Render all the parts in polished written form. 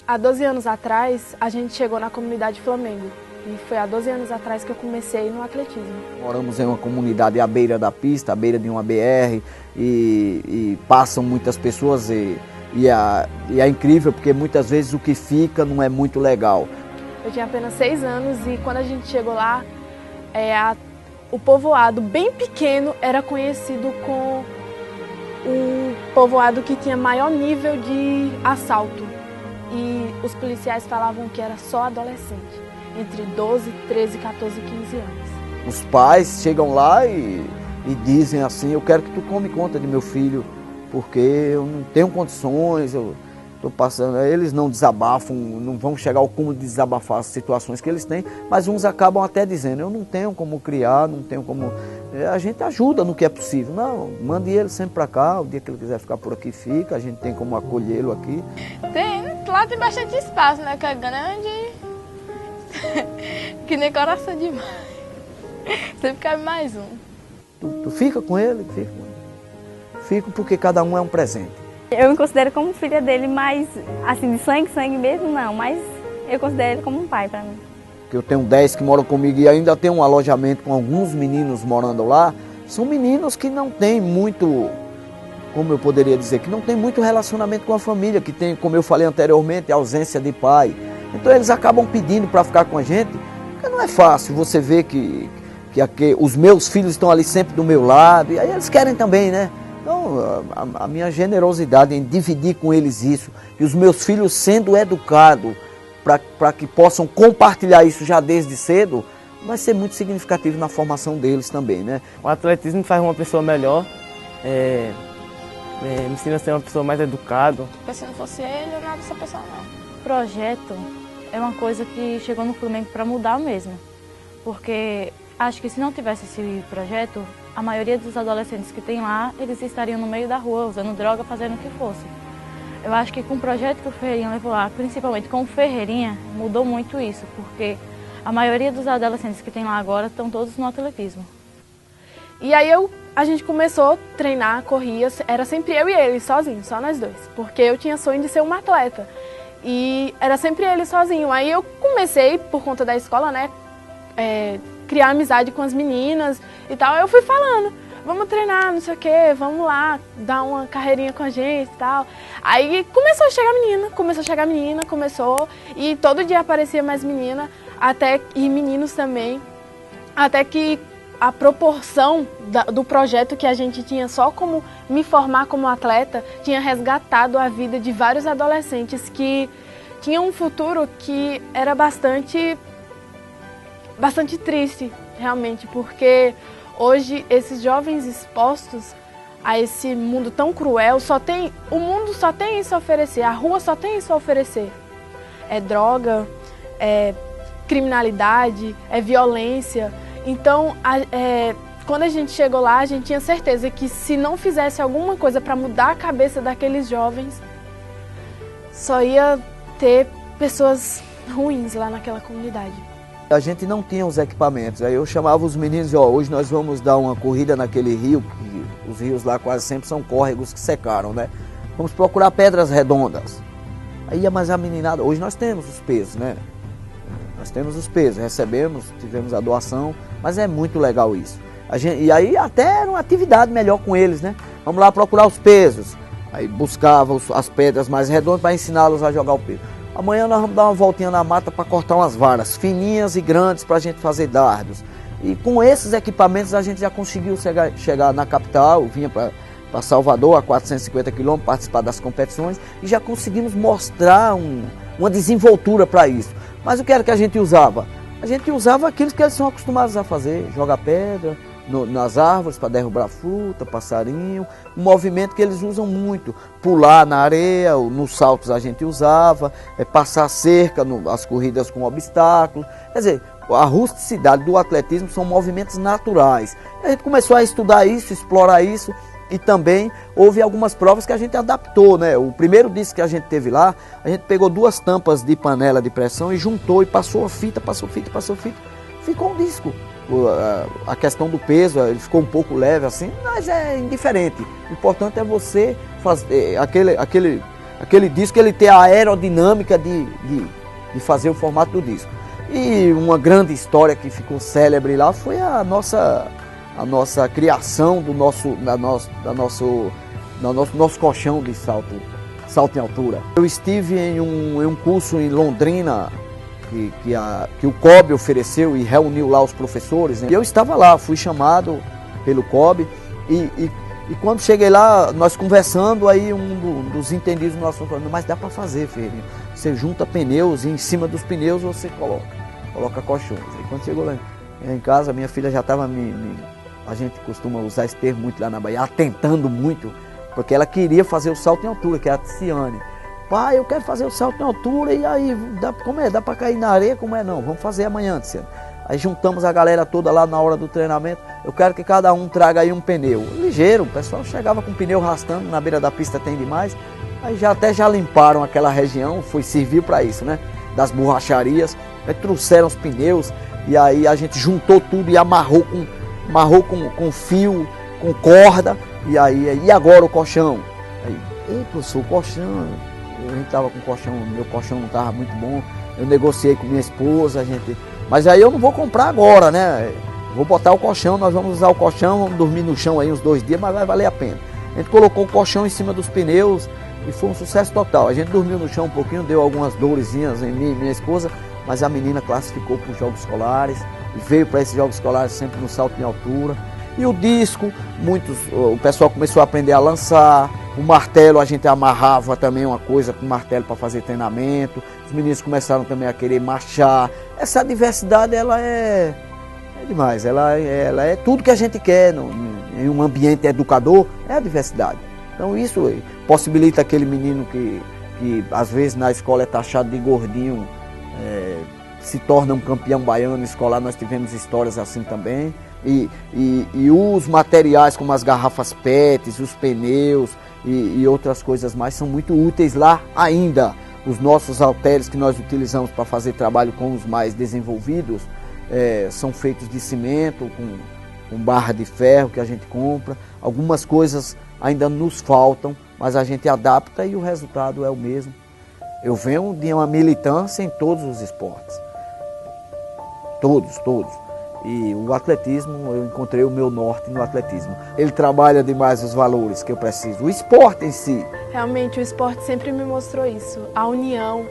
Há 12 anos atrás, a gente chegou na comunidade Flamengo. E foi há 12 anos atrás que eu comecei no atletismo. Moramos em uma comunidade à beira da pista, à beira de uma BR, e passam muitas pessoas e é incrível porque muitas vezes o que fica não é muito legal. Eu tinha apenas 6 anos e quando a gente chegou lá, o povoado bem pequeno era conhecido como o povoado que tinha maior nível de assalto. E os policiais falavam que era só adolescente, entre 12, 13, 14 e 15 anos. Os pais chegam lá e dizem assim, eu quero que tu tome conta de meu filho, porque eu não tenho condições, eu estou passando. Eles não desabafam, não vão chegar ao cúmulo de desabafar as situações que eles têm, mas uns acabam até dizendo, eu não tenho como criar, não tenho como... A gente ajuda no que é possível. Não, mande ele sempre para cá, o dia que ele quiser ficar por aqui, fica, a gente tem como acolhê-lo aqui. Lá tem bastante espaço, né, que é grande, que nem coração demais. Sempre cabe mais um. Tu fica com ele? Fica com ele. Fico porque cada um é um presente. Eu me considero como filha dele, mas assim, de sangue mesmo não, mas eu considero ele como um pai para mim. Eu tenho 10 que moram comigo e ainda tenho um alojamento com alguns meninos morando lá. São meninos que não têm muito, como eu poderia dizer, que não tem muito relacionamento com a família, que tem, como eu falei anteriormente, a ausência de pai. Então eles acabam pedindo para ficar com a gente, porque não é fácil você ver que os meus filhos estão ali sempre do meu lado, e aí eles querem também, né? Então a minha generosidade em dividir com eles isso, e os meus filhos sendo educados para que possam compartilhar isso já desde cedo, vai ser muito significativo na formação deles também, né? O atletismo faz uma pessoa melhor, me ensina a ser uma pessoa mais educada. Porque se não fosse ele, eu não era essa pessoa não. O projeto é uma coisa que chegou no Flamengo para mudar mesmo, porque acho que se não tivesse esse projeto, a maioria dos adolescentes que tem lá, eles estariam no meio da rua, usando droga, fazendo o que fosse. Eu acho que com o projeto que o Ferreirinha levou lá, principalmente com o Ferreirinha, mudou muito isso, porque a maioria dos adolescentes que tem lá agora estão todos no atletismo. E aí a gente começou a treinar, corria, era sempre eu e ele, sozinho, só nós dois, porque eu tinha sonho de ser um atleta. E era sempre ele sozinho. Aí eu comecei, por conta da escola, né, criar amizade com as meninas e tal. Eu fui falando, vamos treinar, não sei o quê, vamos lá, dar uma carreirinha com a gente e tal. Aí começou a chegar menina, e todo dia aparecia mais menina, e meninos também, até que a proporção do projeto que a gente tinha só como me formar como atleta tinha resgatado a vida de vários adolescentes que tinham um futuro que era bastante triste, realmente, porque hoje esses jovens expostos a esse mundo tão cruel, o mundo só tem isso a oferecer, a rua só tem isso a oferecer. É droga, é criminalidade, é violência. Então, quando a gente chegou lá, a gente tinha certeza que se não fizesse alguma coisa para mudar a cabeça daqueles jovens, só ia ter pessoas ruins lá naquela comunidade. A gente não tinha os equipamentos, aí eu chamava os meninos e hoje nós vamos dar uma corrida naquele rio, que os rios lá quase sempre são córregos que secaram, né? Vamos procurar pedras redondas. Aí, mas a meninada, hoje nós temos os pesos, né? Nós temos os pesos, tivemos a doação, mas é muito legal isso. E aí até era uma atividade melhor com eles, né? Vamos lá procurar os pesos. Aí buscava as pedras mais redondas para ensiná-los a jogar o peso. Amanhã nós vamos dar uma voltinha na mata para cortar umas varas fininhas e grandes para a gente fazer dardos. E com esses equipamentos a gente já conseguiu chegar na capital, vinha para Salvador, a 450 quilômetros, participar das competições, e já conseguimos mostrar uma desenvoltura para isso. Mas o que era que a gente usava? A gente usava aquilo que eles são acostumados a fazer, jogar pedra nas árvores para derrubar fruta, passarinho, um movimento que eles usam muito, pular na areia, nos saltos a gente usava, passar cerca, as corridas com obstáculos, quer dizer, a rusticidade do atletismo são movimentos naturais. A gente começou a estudar isso, explorar isso, e também houve algumas provas que a gente adaptou, né? O primeiro disco que a gente teve lá, a gente pegou 2 tampas de panela de pressão e juntou e passou a fita, ficou um disco. A questão do peso, ele ficou um pouco leve assim, mas é indiferente. O importante é você fazer aquele disco ele tem a aerodinâmica de fazer o formato do disco. E uma grande história que ficou célebre lá foi a nossa criação do nosso colchão de salto em altura. Eu estive em um curso em Londrina que o COB ofereceu e reuniu lá os professores, né? E eu estava lá, fui chamado pelo COB e quando cheguei lá, nós conversando, aí um dos entendidos do nosso falou, mas dá para fazer, Ferreirinho. Você junta pneus e em cima dos pneus você coloca colchões. Aí quando chegou lá em casa, minha filha já estava a gente costuma usar esse termo muito lá na Bahia, atentando muito, porque ela queria fazer o salto em altura, que é a Tiziane. Pai, eu quero fazer o salto em altura, e aí, como é? Dá para cair na areia? Como é? Não, vamos fazer amanhã, Tiziane. Aí juntamos a galera toda lá na hora do treinamento. Eu quero que cada um traga aí um pneu ligeiro. O pessoal chegava com o pneu arrastando, na beira da pista tem demais. Aí já limparam aquela região, serviu para isso, né? Das borracharias. Aí trouxeram os pneus e aí a gente juntou tudo e amarrou com fio, com corda. E agora o colchão? Aí, professor, o colchão. A gente tava com o colchão, meu colchão não estava muito bom. Eu negociei com minha esposa, mas aí eu não vou comprar agora, né? Vou botar o colchão, nós vamos usar o colchão, vamos dormir no chão aí uns 2 dias, mas vai valer a pena. A gente colocou o colchão em cima dos pneus e foi um sucesso total. A gente dormiu no chão um pouquinho, deu algumas dorezinhas em mim e minha esposa, mas a menina classificou para os Jogos Escolares e veio para esses Jogos Escolares sempre no salto em altura. E o disco, o pessoal começou a aprender a lançar. O martelo, a gente amarrava também uma coisa com martelo para fazer treinamento. Os meninos começaram também a querer marchar. Essa diversidade, ela é demais. Ela é tudo que a gente quer em um ambiente educador, é a diversidade. Então isso possibilita aquele menino que às vezes na escola é taxado de gordinho, se torna um campeão baiano escolar. Nós tivemos histórias assim também. E os materiais como as garrafas PETs, os pneus e outras coisas mais são muito úteis lá ainda. Os nossos halteres que nós utilizamos para fazer trabalho com os mais desenvolvidos são feitos de cimento, com barra de ferro que a gente compra. Algumas coisas ainda nos faltam, mas a gente adapta e o resultado é o mesmo. Eu venho de uma militância em todos os esportes. Todos. E o atletismo, eu encontrei o meu norte no atletismo. Ele trabalha demais os valores que eu preciso. O esporte em si. Realmente o esporte sempre me mostrou isso. A união,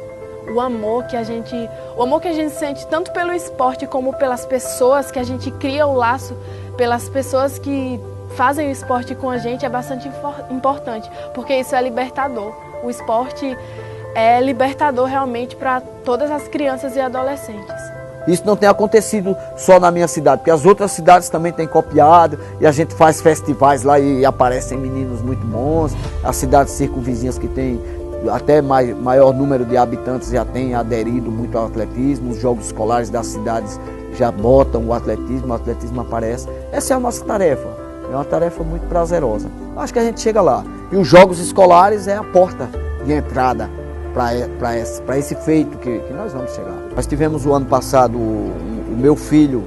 o amor que a gente sente tanto pelo esporte como pelas pessoas, que a gente cria o laço pelas pessoas que fazem o esporte com a gente é bastante importante, porque isso é libertador. O esporte é libertador realmente para todas as crianças e adolescentes. Isso não tem acontecido só na minha cidade, porque as outras cidades também têm copiado e a gente faz festivais lá e aparecem meninos muito bons. As cidades circunvizinhas que têm até maior número de habitantes já têm aderido muito ao atletismo. Os jogos escolares das cidades já botam o atletismo aparece. Essa é a nossa tarefa, é uma tarefa muito prazerosa. Acho que a gente chega lá. E os jogos escolares é a porta de entrada para esse feito que nós vamos chegar. Nós tivemos o ano passado o meu filho,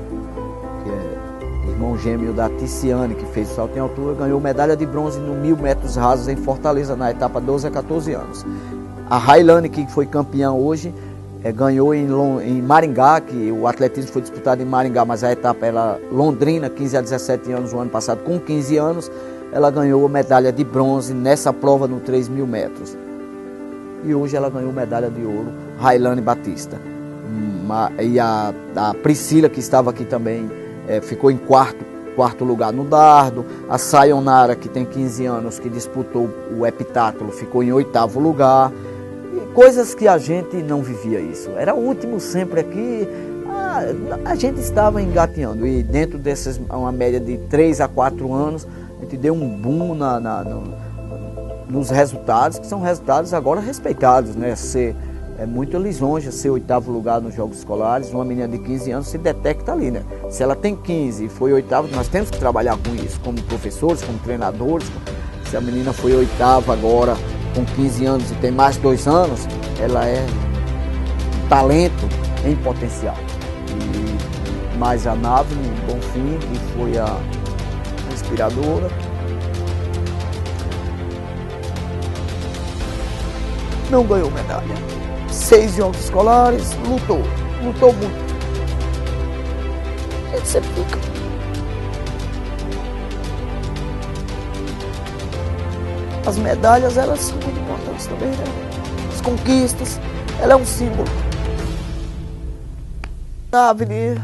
que é irmão gêmeo da Tiziane, que fez o salto em altura, ganhou medalha de bronze no 1000 metros rasos em Fortaleza, na etapa 12 a 14 anos. A Railane, que foi campeã hoje, ganhou em Maringá, que o atletismo foi disputado em Maringá, mas a etapa era Londrina, 15 a 17 anos, o ano passado, com 15 anos, ela ganhou a medalha de bronze nessa prova no 3.000 metros. E hoje ela ganhou medalha de ouro, Railane Batista. E a Priscila, que estava aqui também, ficou em quarto lugar no dardo. A Sayonara, que tem 15 anos, que disputou o heptátulo, ficou em 8º lugar. E coisas que a gente não vivia isso. Era o último sempre aqui. A gente estava engateando. E dentro dessas, uma média de 3 a 4 anos, a gente deu um boom nos resultados, que são resultados agora respeitados, né? É muito lisonja ser 8º lugar nos Jogos Escolares. Uma menina de 15 anos se detecta ali, né? Se ela tem 15 e foi 8º, nós temos que trabalhar com isso, como professores, como treinadores. Se a menina foi 8ª agora, com 15 anos e tem mais de 2 anos, ela é talento em potencial. E mais a Nave, no Bonfim, que foi a inspiradora. não ganhou medalha. 6 jogos escolares, lutou muito. A gente sempre fica. As medalhas, elas são muito importantes também, né? As conquistas, ela é um símbolo. Davine,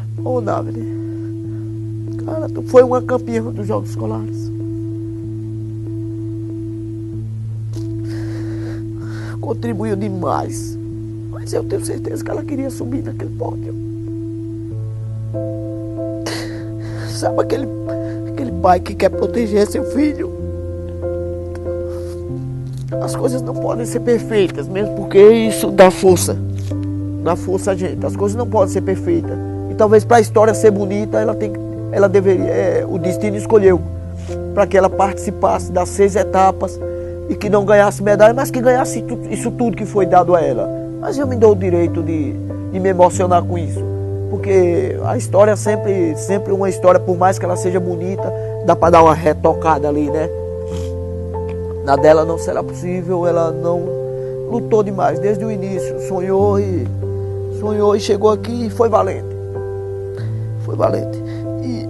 Davine, cara, tu foi uma campeã dos Jogos Escolares. Contribuiu demais, mas eu tenho certeza que ela queria subir naquele pódio. Sabe aquele pai que quer proteger seu filho? As coisas não podem ser perfeitas, mesmo porque isso dá força a gente. As coisas não podem ser perfeitas. E talvez para a história ser bonita, ela deveria, o destino escolheu para que ela participasse das 6 etapas e que não ganhasse medalha, mas que ganhasse isso tudo que foi dado a ela. Mas eu me dou o direito de me emocionar com isso, porque a história é sempre uma história, por mais que ela seja bonita, dá para dar uma retocada ali, né? Na dela não será possível, ela não lutou demais desde o início, sonhou e chegou aqui e foi valente. Foi valente. E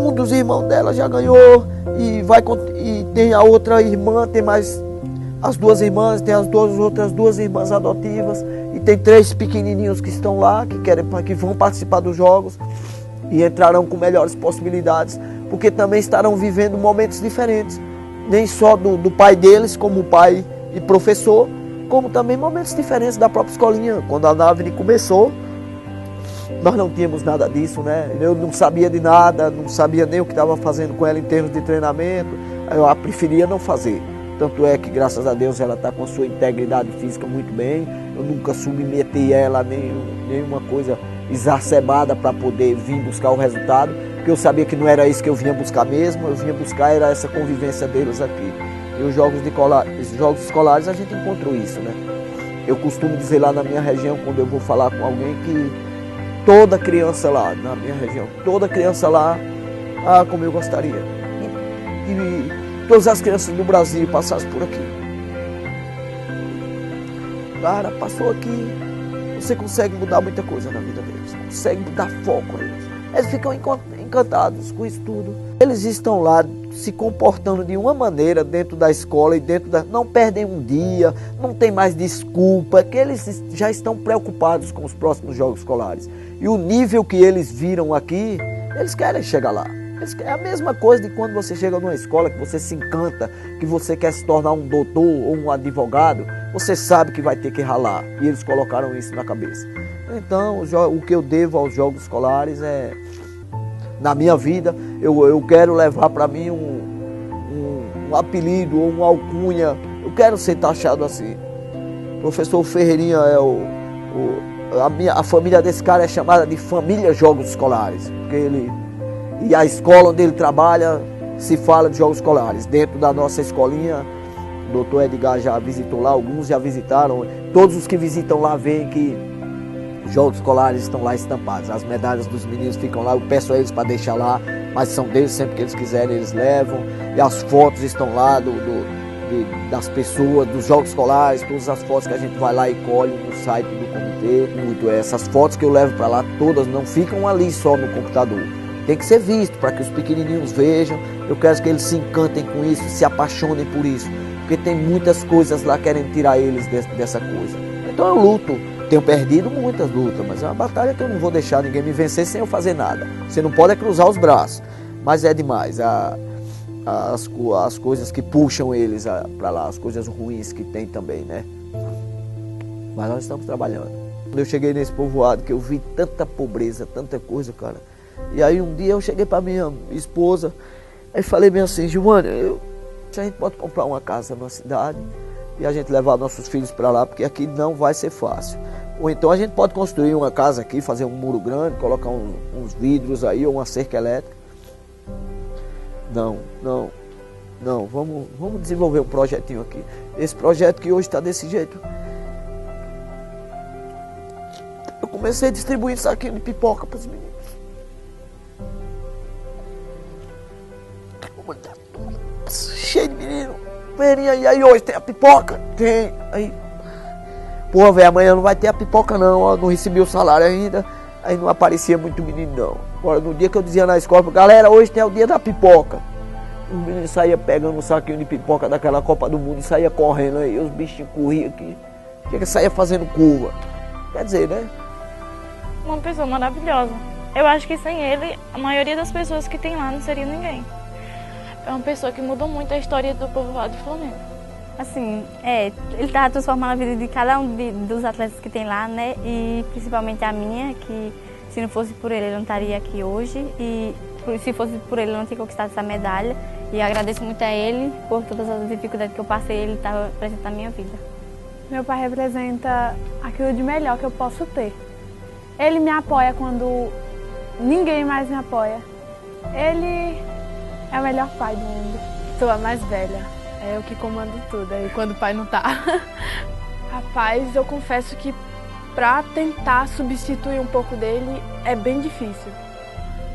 um dos irmãos dela já ganhou e tem a outra irmã, tem mais as 2 irmãs, tem as outras 2 irmãs adotivas e tem 3 pequenininhos que estão lá, que vão participar dos jogos e entrarão com melhores possibilidades, porque também estarão vivendo momentos diferentes. Nem só do pai deles, como pai e professor, como também momentos diferentes da própria escolinha. Quando a Davine começou, nós não tínhamos nada disso, né? Eu não sabia de nada, não sabia nem o que estava fazendo com ela em termos de treinamento. Eu preferia não fazer. Tanto é que, graças a Deus, ela está com a sua integridade física muito bem. Eu nunca submeti ela a nenhuma coisa exacerbada para poder vir buscar o resultado, porque eu sabia que não era isso que eu vinha buscar mesmo. Eu vinha buscar era essa convivência deles aqui. E os jogos escolares a gente encontrou isso, né? Eu costumo dizer lá na minha região, quando eu vou falar com alguém, que toda criança lá, na minha região, toda criança lá, como eu gostaria que todas as crianças do Brasil passassem por aqui. Cara, passou aqui, você consegue mudar muita coisa na vida deles, consegue dar foco a eles. Eles ficam encantados com isso tudo. Eles estão lá se comportando de uma maneira dentro da escola e não perdem um dia, não tem mais desculpa, que eles já estão preocupados com os próximos jogos escolares. E o nível que eles viram aqui, eles querem chegar lá. É a mesma coisa de quando você chega numa escola, que você se encanta, que você quer se tornar um doutor ou um advogado, você sabe que vai ter que ralar. E eles colocaram isso na cabeça. Então, o que eu devo aos jogos escolares é, na minha vida, eu quero levar para mim um apelido ou uma alcunha. Eu quero ser taxado assim. Professor Ferreirinha a família desse cara é chamada de família Jogos Escolares, porque e a escola onde ele trabalha se fala de jogos escolares. Dentro da nossa escolinha, o doutor Edgar já visitou lá, alguns já visitaram. Todos os que visitam lá veem que os jogos escolares estão lá estampados. As medalhas dos meninos ficam lá, eu peço a eles para deixar lá, mas são deles, sempre que eles quiserem eles levam. E as fotos estão lá das pessoas, dos jogos escolares, todas as fotos que a gente vai lá e colhe no site do comitê. Essas fotos que eu levo para lá, todas não ficam ali só no computador. Tem que ser visto para que os pequenininhos vejam. Eu quero que eles se encantem com isso, se apaixonem por isso, porque tem muitas coisas lá querendo tirar eles dessa coisa. Então eu luto, tenho perdido muitas lutas, mas é uma batalha que eu não vou deixar ninguém me vencer sem eu fazer nada. Você não pode cruzar os braços, mas é demais. As coisas que puxam eles para lá, as coisas ruins que tem também, né? Mas nós estamos trabalhando. Quando eu cheguei nesse povoado, que eu vi tanta pobreza, tanta coisa, cara. E aí um dia eu cheguei para minha esposa, aí falei bem assim, Giovana, a gente pode comprar uma casa na cidade e a gente levar nossos filhos para lá, porque aqui não vai ser fácil. Ou então a gente pode construir uma casa aqui, fazer um muro grande, colocar uns vidros aí, ou uma cerca elétrica. Não, vamos desenvolver um projetinho aqui. Esse projeto que hoje está desse jeito. Eu comecei a distribuir saquinho de pipoca para os meninos. Cheio de menino. E aí hoje tem a pipoca? Tem. Aí Pô, velho, amanhã não vai ter a pipoca não, ó, não recebi o salário ainda. Aí não aparecia muito menino não. Agora, no dia que eu dizia na escola, galera, hoje tem o dia da pipoca. Os meninos saíam pegando um saquinho de pipoca daquela Copa do Mundo e saía correndo aí. Os bichinhos corriam aqui. Que saía fazendo curva. Quer dizer, né? Uma pessoa maravilhosa. Eu acho que sem ele, a maioria das pessoas que tem lá não seria ninguém. É uma pessoa que mudou muito a história do povoado de Flamengo. Assim, ele está transformando a vida de cada um dos atletas que tem lá, né? E principalmente a minha, que se não fosse por ele, eu não estaria aqui hoje. E se fosse por ele, eu não teria conquistado essa medalha. E agradeço muito a ele por todas as dificuldades que eu passei, ele estava presente na minha vida. Meu pai representa aquilo de melhor que eu posso ter. Ele me apoia quando ninguém mais me apoia. Ele é o melhor pai do mundo. Sou a mais velha, é eu que comando tudo, aí quando o pai não tá. Rapaz, eu confesso que pra tentar substituir um pouco dele é bem difícil.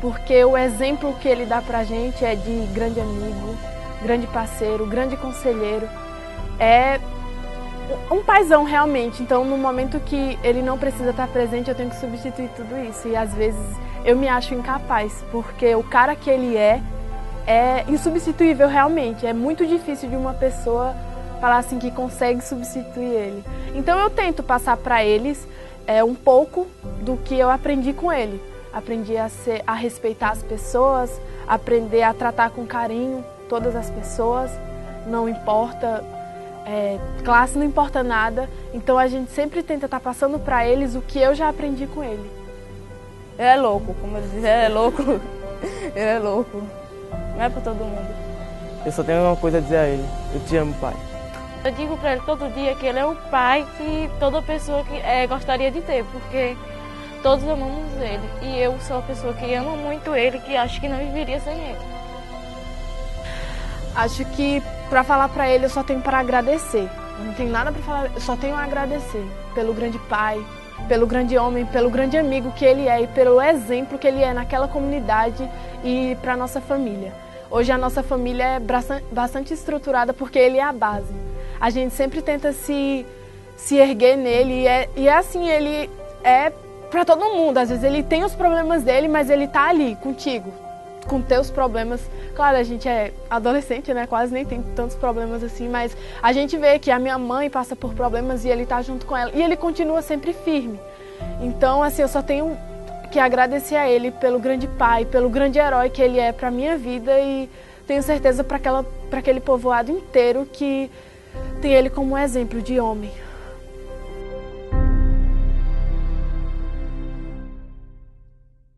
Porque o exemplo que ele dá pra gente é de grande amigo, grande parceiro, grande conselheiro. É um paizão realmente, então no momento que ele não precisa estar presente eu tenho que substituir tudo isso. E às vezes eu me acho incapaz, porque o cara que ele é insubstituível realmente. É muito difícil de uma pessoa falar assim que consegue substituir ele. Então eu tento passar para eles um pouco do que eu aprendi com ele. Aprendi a respeitar as pessoas, aprender a tratar com carinho todas as pessoas, não importa classe, não importa nada. Então a gente sempre tenta estar passando para eles o que eu já aprendi com ele. Ele é louco, como eu disse, ele é louco. Ele é louco. Não é para todo mundo. Eu só tenho uma coisa a dizer a ele. Eu te amo, pai. Eu digo para ele todo dia que ele é o pai que toda pessoa gostaria de ter, porque todos amamos ele. E eu sou a pessoa que ama muito ele, que acho que não viveria sem ele. Acho que para falar para ele eu só tenho para agradecer. Eu não tenho nada para falar, eu só tenho a agradecer pelo grande pai, pelo grande homem, pelo grande amigo que ele é e pelo exemplo que ele é naquela comunidade e para nossa família. Hoje a nossa família é bastante estruturada porque ele é a base. A gente sempre tenta se erguer nele e é assim, ele é para todo mundo. Às vezes ele tem os problemas dele, mas ele tá ali contigo, com teus problemas. Claro, a gente é adolescente, né? Quase nem tem tantos problemas assim, mas a gente vê que a minha mãe passa por problemas e ele tá junto com ela. E ele continua sempre firme. Então, assim, eu só tenho que agradecer a ele pelo grande pai, pelo grande herói que ele é pra minha vida e tenho certeza para aquele povoado inteiro que tem ele como exemplo de homem.